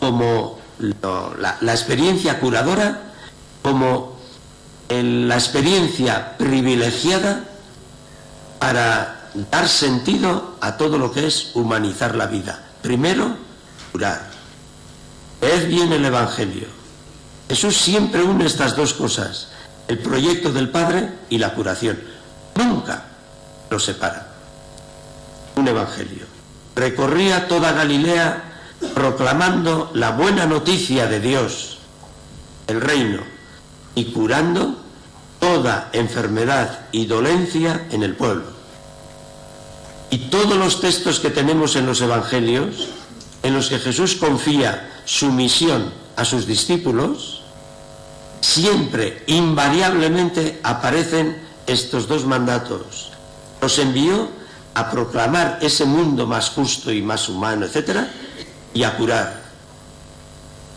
como la experiencia curadora, como la experiencia privilegiada para dar sentido a todo lo que es humanizar la vida. Primero, curar. Leed bien el Evangelio. Jesús siempre une estas dos cosas: el proyecto del Padre y la curación. Nunca los separa. Un Evangelio. Recorría toda Galilea proclamando la buena noticia de Dios, el reino, y curando toda enfermedad y dolencia en el pueblo. Y todos los textos que tenemos en los Evangelios, en los que Jesús confía su misión a sus discípulos, siempre, invariablemente, aparecen estos dos mandatos. Los envió a proclamar ese mundo más justo y más humano, etcétera, y a curar.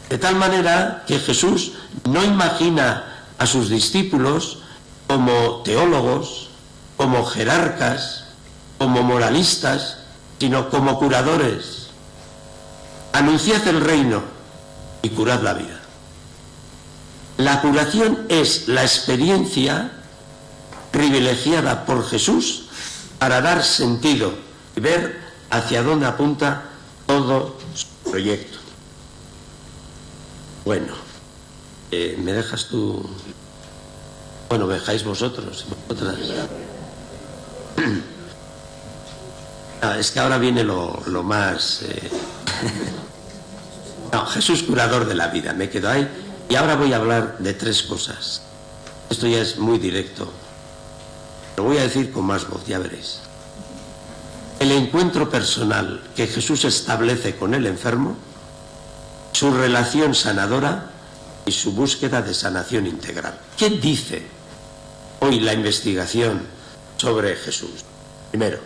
De tal manera que Jesús no imagina a sus discípulos como teólogos, como jerarcas, como moralistas, sino como curadores. Anunciad el reino y curad la vida. La curación es la experiencia privilegiada por Jesús para dar sentido y ver hacia dónde apunta todo su proyecto. Bueno, ¿me dejas tú? Bueno, me dejáis vosotras. No, es que ahora viene lo más... No, Jesús curador de la vida, me quedo ahí. Y ahora voy a hablar de tres cosas. Esto ya es muy directo. Lo voy a decir con más voz, ya veréis. El encuentro personal que Jesús establece con el enfermo su relación sanadora y su búsqueda de sanación integral. ¿Qué dice hoy la investigación sobre Jesús? Primero,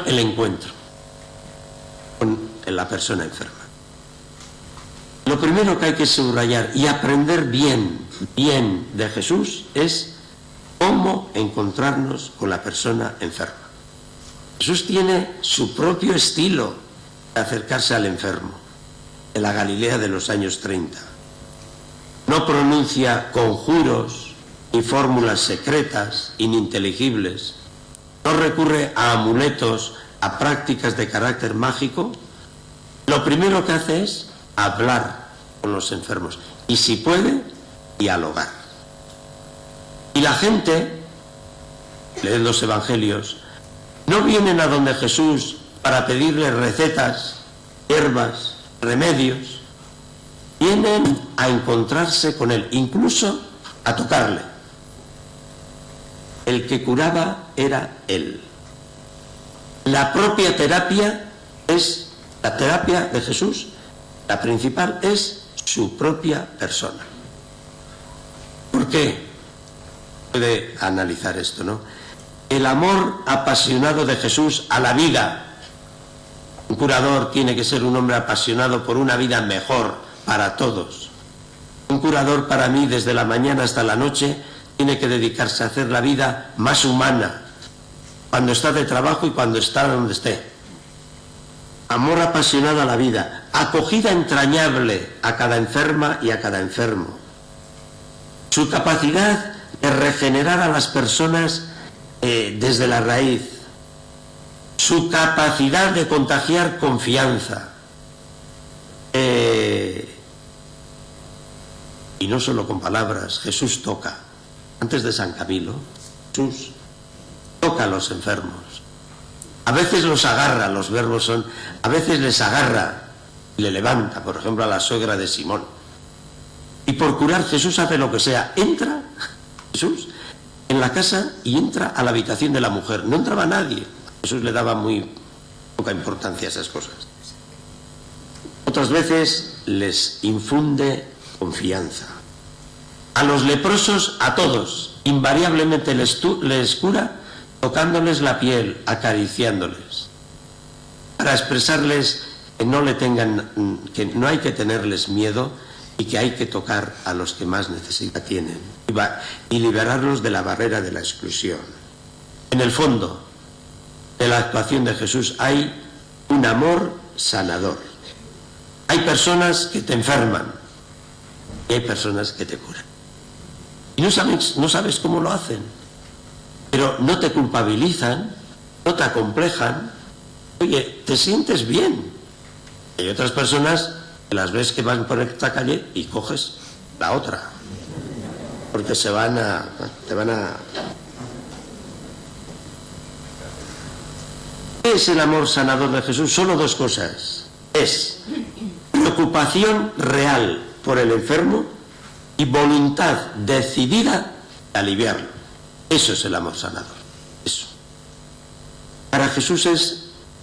el encuentro con la persona enferma. Lo primero que hay que subrayar y aprender bien de Jesús es cómo encontrarnos con la persona enferma. Jesús tiene su propio estilo de acercarse al enfermo, en la Galilea de los años 30. No pronuncia conjuros ni fórmulas secretas, ininteligibles. No recurre a amuletos, a prácticas de carácter mágico. Lo primero que hace es hablar con los enfermos y, si puede, dialogar. Y la gente, leen los evangelios, no vienen a donde Jesús para pedirle recetas, hierbas, remedios. Vienen a encontrarse con él, incluso a tocarle. El que curaba era él. La propia terapia es, la terapia de Jesús, la principal es su propia persona. ¿Por qué? Puede analizar esto, ¿no? El amor apasionado de Jesús a la vida. Un curador tiene que ser un hombre apasionado por una vida mejor para todos. Un curador, para mí, desde la mañana hasta la noche, tiene que dedicarse a hacer la vida más humana, cuando está de trabajo y cuando está donde esté. Amor apasionado a la vida, acogida entrañable a cada enferma y a cada enfermo. Su capacidad de regenerar a las personas desde la raíz. Su capacidad de contagiar confianza. Y no solo con palabras, Jesús toca. Antes de San Camilo, Jesús toca a los enfermos. A veces los agarra, los verbos son, a veces les agarra y le levanta, por ejemplo, a la suegra de Simón. Y por curar, Jesús hace lo que sea. Entra Jesús en la casa y entra a la habitación de la mujer. No entraba nadie. Jesús le daba muy poca importancia a esas cosas. Otras veces les infunde confianza. A los leprosos, a todos, invariablemente les cura tocándoles la piel, acariciándoles, para expresarles que no le tengan, que no hay que tenerles miedo y que hay que tocar a los que más necesidad tienen y liberarlos de la barrera de la exclusión. En el fondo de la actuación de Jesús hay un amor sanador. Hay personas que te enferman y hay personas que te curan. Y no sabes cómo lo hacen, pero no te culpabilizan, no te acomplejan. Oye, te sientes bien. Hay otras personas que las ves que van por esta calle y coges la otra, porque te van a... ¿Qué es el amor sanador de Jesús? Solo dos cosas. Es preocupación real por el enfermo y voluntad decidida de aliviarlo. Eso es el amor sanador. Eso. Para Jesús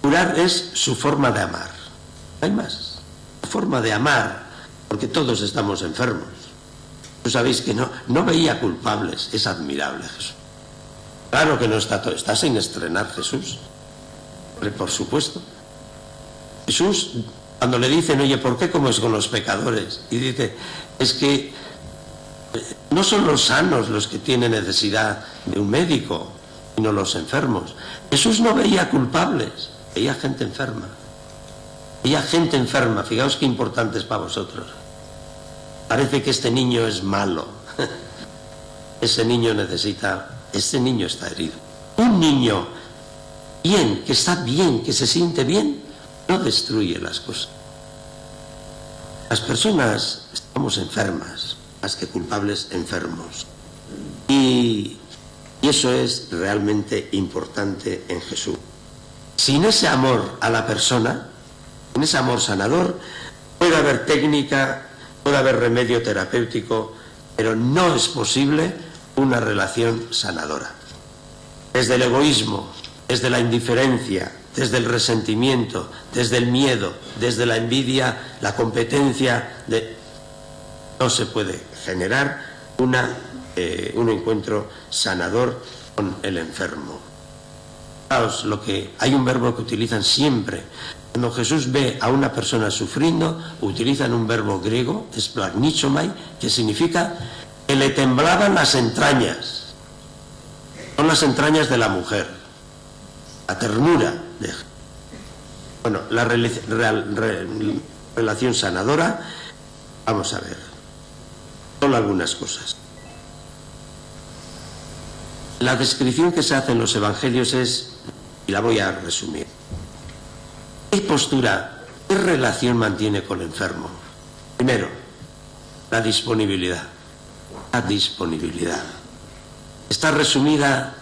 curar es su forma de amar. No hay más. Su forma de amar, porque todos estamos enfermos. Tú sabéis que no veía culpables. Es admirable Jesús. Claro que no está todo. Está sin estrenar Jesús. Por supuesto. Jesús, cuando le dicen, oye, ¿por qué comes con los pecadores? Y dice, es que no son los sanos los que tienen necesidad de un médico, sino los enfermos. Jesús no veía culpables, veía gente enferma. Veía gente enferma, fijaos qué importante es para vosotros. Parece que este niño es malo. Ese niño está herido. Un niño bien, que está bien, que se siente bien, no destruye las cosas. Las personas estamos enfermas, más que culpables, enfermos. Y eso es realmente importante en Jesús. Sin ese amor a la persona, sin ese amor sanador, puede haber técnica, puede haber remedio terapéutico, pero no es posible una relación sanadora. Desde el egoísmo, desde la indiferencia, desde el resentimiento, desde el miedo, desde la envidia, la competencia, no se puede generar un encuentro sanador con el enfermo. Hay un verbo que utilizan siempre. Cuando Jesús ve a una persona sufriendo, utilizan un verbo griego, splagnichomai, que significa que le temblaban las entrañas. Son las entrañas de la mujer, la ternura de... Bueno, la relación sanadora, vamos a ver, solo algunas cosas. La descripción que se hace en los evangelios es, y la voy a resumir, ¿qué postura, qué relación mantiene con el enfermo? Primero, la disponibilidad. La disponibilidad. Está resumida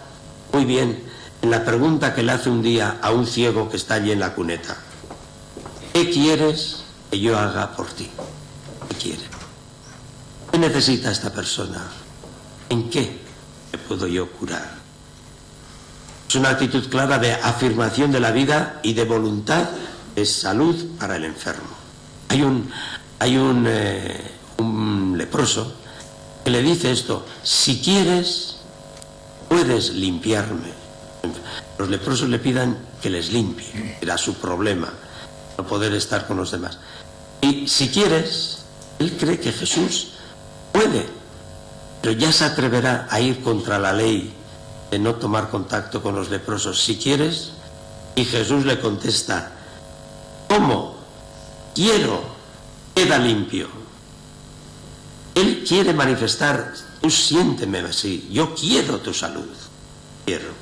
muy bien en la pregunta que le hace un día a un ciego que está allí en la cuneta. ¿Qué quieres que yo haga por ti? ¿Qué quieres? ¿Qué necesita esta persona? ¿En qué me puedo yo curar? Es una actitud clara de afirmación de la vida y de voluntad de salud para el enfermo. Hay un leproso que le dice esto: si quieres, puedes limpiarme. Los leprosos le pidan que les limpie, era su problema, no poder estar con los demás. Y si quieres, él cree que Jesús puede, pero ya se atreverá a ir contra la ley de no tomar contacto con los leprosos. Si quieres, y Jesús le contesta: ¿cómo? Quiero, queda limpio. Él quiere manifestar: tú siénteme así, yo quiero tu salud, quiero.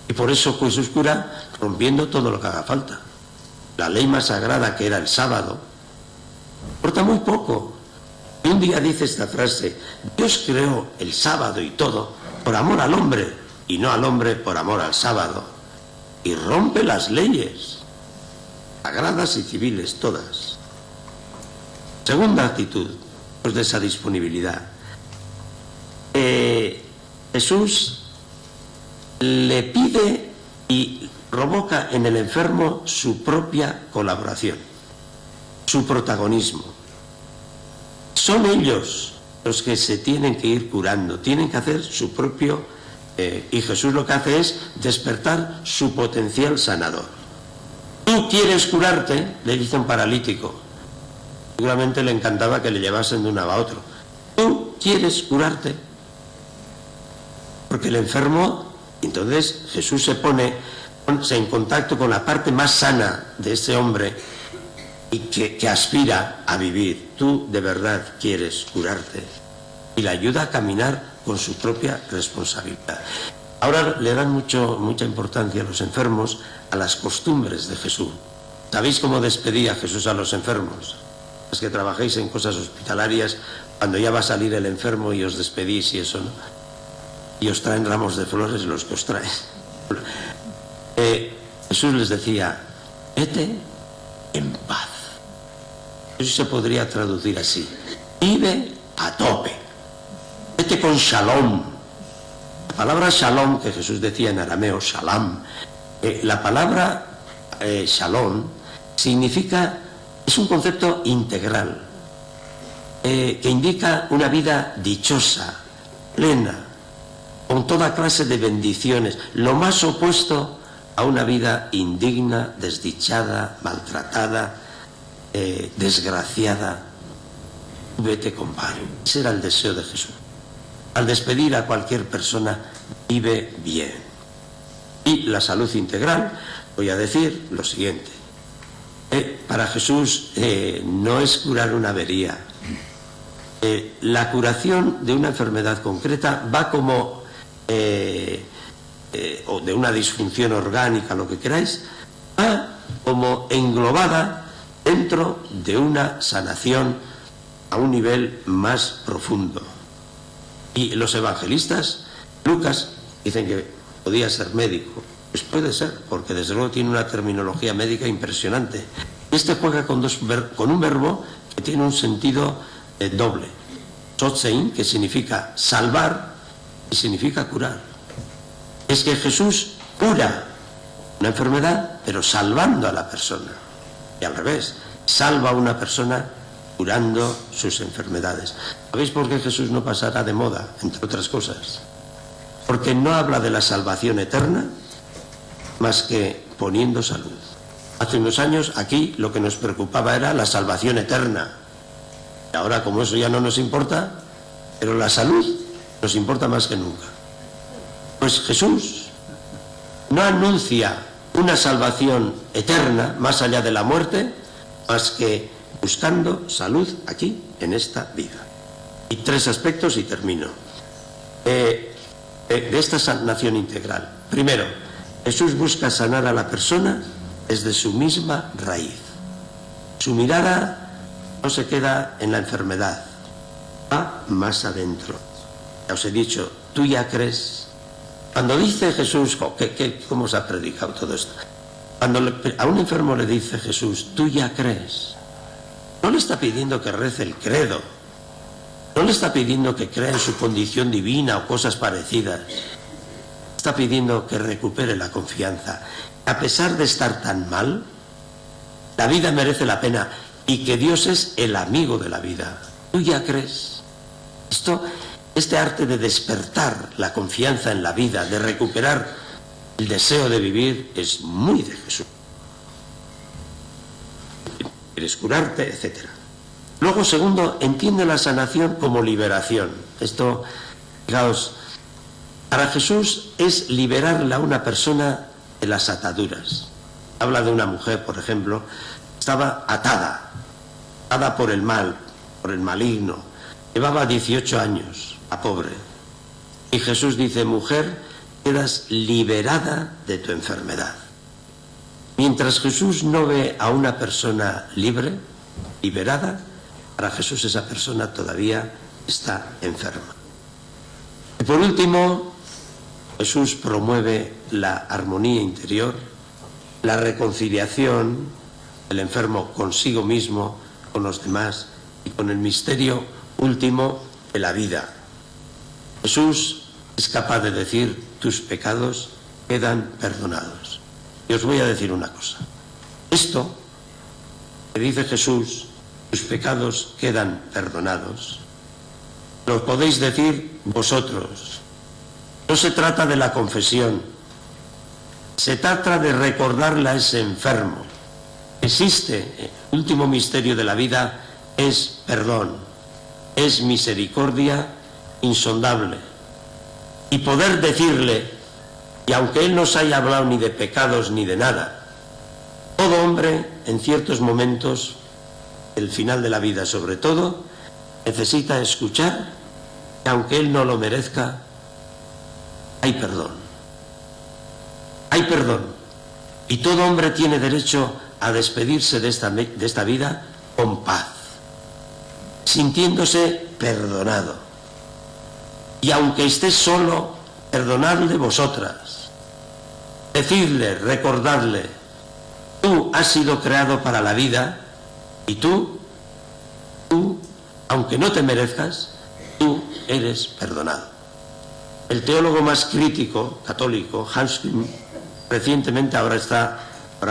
Y por eso Jesús cura rompiendo todo lo que haga falta. La ley más sagrada, que era el sábado, importa muy poco. Y un día dice esta frase: Dios creó el sábado y todo por amor al hombre, y no al hombre por amor al sábado. Y rompe las leyes, sagradas y civiles, todas. Segunda actitud, pues de esa disponibilidad. Jesús le pide y provoca en el enfermo su propia colaboración, su protagonismo. Son ellos los que se tienen que ir curando, tienen que hacer su propio... y Jesús lo que hace es despertar su potencial sanador. ¿Tú quieres curarte?, le dice un paralítico. Seguramente le encantaba que le llevasen de un lado a otro. ¿Tú quieres curarte? Porque el enfermo... Entonces Jesús se pone en contacto con la parte más sana de ese hombre y que aspira a vivir. Tú de verdad quieres curarte, y le ayuda a caminar con su propia responsabilidad. Ahora le dan mucha importancia a los enfermos, a las costumbres de Jesús. ¿Sabéis cómo despedía Jesús a los enfermos? Los que trabajéis en cosas hospitalarias, cuando ya va a salir el enfermo y os despedís y eso, ¿no? Y os traen ramos de flores los que os traen. Jesús les decía: vete en paz. Eso se podría traducir así: vive a tope, vete con shalom. La palabra shalom, que Jesús decía en arameo shalom, la palabra shalom significa, es un concepto integral, que indica una vida dichosa, plena, con toda clase de bendiciones, lo más opuesto a una vida indigna, desdichada, maltratada, desgraciada. Vete con paz. Ese era el deseo de Jesús. Al despedir a cualquier persona, vive bien. Y la salud integral, voy a decir lo siguiente. Para Jesús no es curar una avería. La curación de una enfermedad concreta va como... o de una disfunción orgánica, lo que queráis, va como englobada dentro de una sanación a un nivel más profundo. Y los evangelistas, Lucas, dicen que podía ser médico. Pues puede ser, porque desde luego tiene una terminología médica impresionante. Este juega con un verbo que tiene un sentido doble. Sotsein, que significa salvar, y significa curar. Es que Jesús cura, una enfermedad, pero salvando a la persona. Y al revés, salva a una persona curando sus enfermedades. ¿Sabéis por qué Jesús no pasará de moda, entre otras cosas? Porque no habla de la salvación eterna más que poniendo salud. Hace unos años aquí lo que nos preocupaba era la salvación eterna. Y ahora, como eso ya no nos importa, pero la salud nos importa más que nunca. Pues Jesús no anuncia una salvación eterna más allá de la muerte, más que buscando salud aquí, en esta vida. Y 3 aspectos y termino. De esta sanación integral. Primero, Jesús busca sanar a la persona desde su misma raíz. Su mirada no se queda en la enfermedad, va más adentro. Ya os he dicho, tú ya crees. Cuando dice Jesús, ¿cómo se ha predicado todo esto? Cuando a un enfermo le dice Jesús, tú ya crees, no le está pidiendo que rece el credo, no le está pidiendo que crea en su condición divina o cosas parecidas, está pidiendo que recupere la confianza. A pesar de estar tan mal, la vida merece la pena y que Dios es el amigo de la vida. ¿Tú ya crees? Este arte de despertar la confianza en la vida, de recuperar el deseo de vivir, es muy de Jesús. Quieres curarte, etc. Luego, segundo, entiende la sanación como liberación. Esto, fijaos, para Jesús es liberarle a una persona de las ataduras. Habla de una mujer, por ejemplo, estaba atada por el mal, por el maligno. Llevaba 18 años, la pobre. Y Jesús dice, mujer, quedas liberada de tu enfermedad. Mientras Jesús no ve a una persona libre, liberada, para Jesús esa persona todavía está enferma. Y por último, Jesús promueve la armonía interior, la reconciliación del enfermo consigo mismo, con los demás y con el misterio último de la vida. Jesús es capaz de decir, tus pecados quedan perdonados. Y os voy a decir una cosa. Esto que dice Jesús, tus pecados quedan perdonados, lo podéis decir vosotros. No se trata de la confesión, se trata de recordarle a ese enfermo. Existe, el último misterio de la vida es perdón, es misericordia insondable. Y poder decirle, y aunque él no os haya hablado ni de pecados ni de nada, todo hombre en ciertos momentos, el final de la vida sobre todo, necesita escuchar que aunque él no lo merezca, hay perdón. Hay perdón. Y todo hombre tiene derecho a despedirse de esta vida con paz, sintiéndose perdonado. Y aunque esté solo, perdonadle vosotras. Decidle, recordadle, tú has sido creado para la vida y tú, aunque no te merezcas, tú eres perdonado. El teólogo más crítico, católico, Hans Küng, recientemente ahora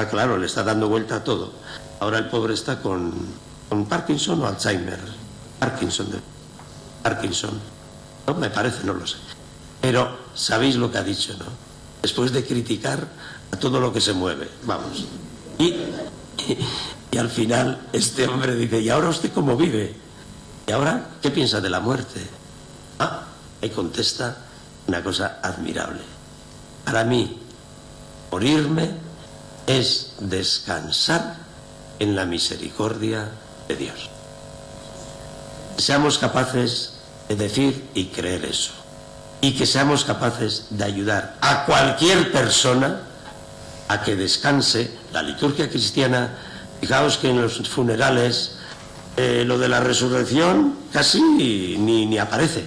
claro, le está dando vuelta a todo. Ahora el pobre está con Parkinson o Alzheimer. Parkinson. No, me parece, no lo sé. Pero sabéis lo que ha dicho, ¿no? Después de criticar a todo lo que se mueve, vamos. Y al final este hombre dice, ¿y ahora usted cómo vive? ¿Y ahora qué piensa de la muerte? Y contesta una cosa admirable. Para mí, morirme es descansar en la misericordia de Dios. Seamos capaces de decir y creer eso. Y que seamos capaces de ayudar a cualquier persona a que descanse. La liturgia cristiana, fijaos que en los funerales lo de la resurrección casi ni aparece.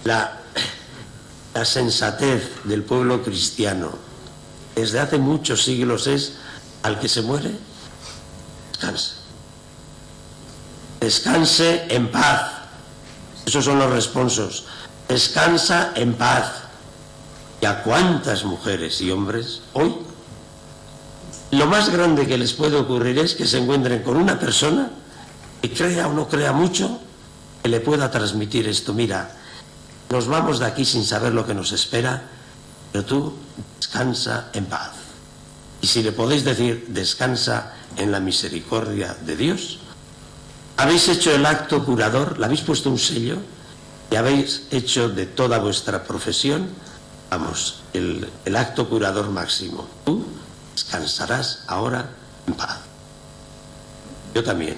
La sensatez del pueblo cristiano desde hace muchos siglos es: al que se muere, descanse. Descanse en paz. Esos son los responsos. Descansa en paz. y a cuántas mujeres y hombres hoy lo más grande que les puede ocurrir es que se encuentren con una persona que crea o no crea mucho, que le pueda transmitir esto. Mira, nos vamos de aquí sin saber lo que nos espera, pero tú descansa en paz. Y si le podéis decir, descansa en la misericordia de Dios. Habéis hecho el acto curador, le habéis puesto un sello y habéis hecho de toda vuestra profesión, vamos, el acto curador máximo. Tú descansarás ahora en paz. Yo también.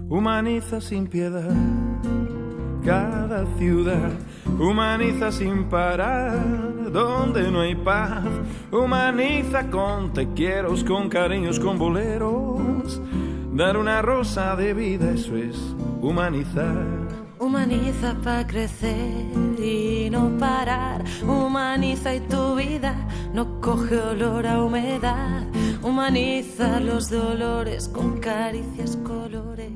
Humaniza sin piedad cada ciudad, humaniza sin parar donde no hay paz, humaniza con te quiero, con cariños, con boleros, dar una rosa de vida, eso es humanizar. Humaniza para crecer y no parar, humaniza y tu vida no coge olor a humedad, humaniza los dolores con caricias, colores.